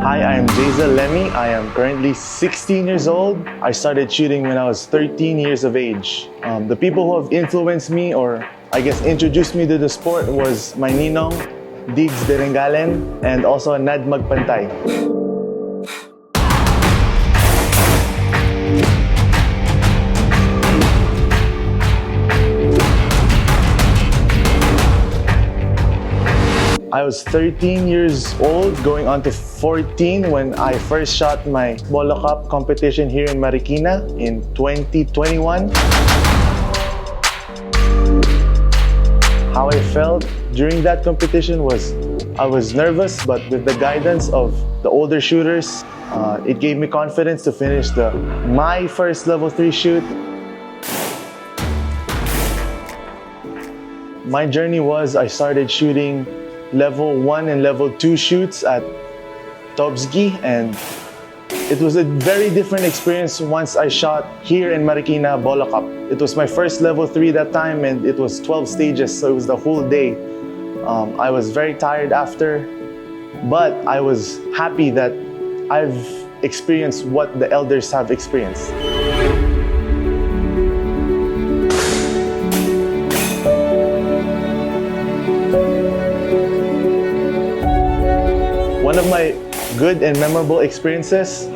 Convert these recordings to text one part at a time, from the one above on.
Hi, I'm JAYZEL LEMI. I am currently 16 years old. I started shooting when I was 13 years of age. The people who have influenced me, or I guess introduced me to the sport, was my ninong, Diggs Derengalen, and also Nad Magpantay. I was 13 years old, going on to 14 when I first shot my Bolo Cup competition here in Marikina in 2021. How I felt during that competition was I was nervous, but with the guidance of the older shooters, it gave me confidence to finish my first level 3 shoot. My journey was I started shooting level 1 and level 2 shoots at Tobsgi, and it was a very different experience once I shot here in Marikina Bolo Cup. It was my first level 3 that time, and it was 12 stages, so it was the whole day. I was very tired after, but I was happy that I've experienced what the elders have experienced. One of my good and memorable experiences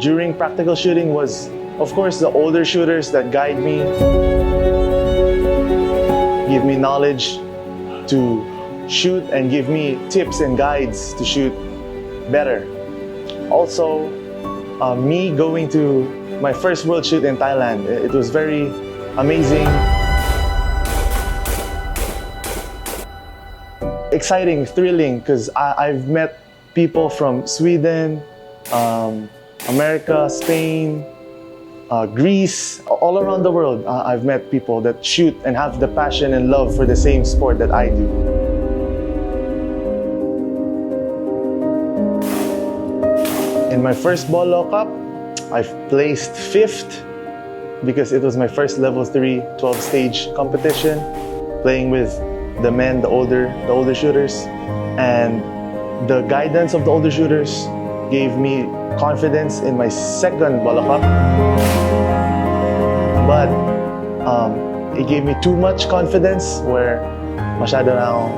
during practical shooting was, of course, the older shooters that guide me, give me knowledge to shoot and give me tips and guides to shoot better. Also, me going to my first world shoot in Thailand, it was very amazing, exciting, thrilling, because I've met people from Sweden, America, Spain, Greece, all around the world. I've met people that shoot and have the passion and love for the same sport that I do. In my first Bolo Cup, I placed 5th because it was my first level 3 12-stage competition, playing with the men, the older shooters, and the guidance of the older shooters gave me confidence in my second Bolo Cup. But it gave me too much confidence where masyado na akong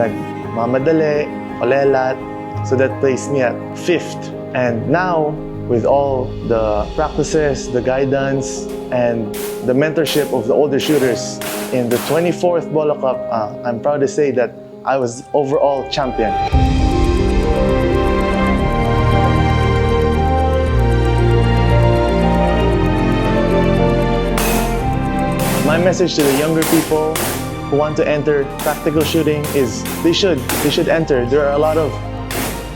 nagmamadali, kolelat. So that placed me at 5th. And now, with all the practices, the guidance, and the mentorship of the older shooters, in the 24th Bolo Cup, I'm proud to say that I was overall champion. My message to the younger people who want to enter practical shooting is they should enter. There are a lot of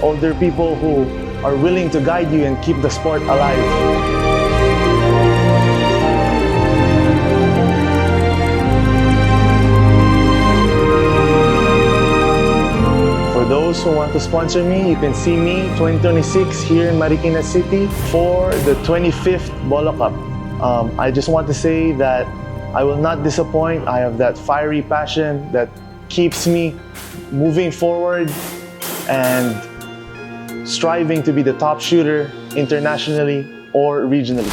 older people who are willing to guide you and keep the sport alive. For those who want to sponsor me, you can see me 2026 here in Marikina City for the 25th Bolo Cup. I just want to say that I will not disappoint. I have that fiery passion that keeps me moving forward and striving to be the top shooter internationally or regionally.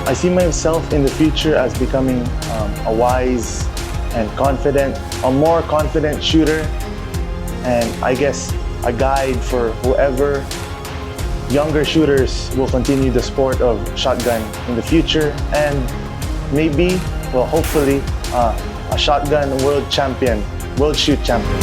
I see myself in the future as becoming a wise and confident, a more confident shooter, and I guess a guide for whoever younger shooters will continue the sport of shotgun in the future, and maybe, well, hopefully, a shotgun world champion, world shoot champion.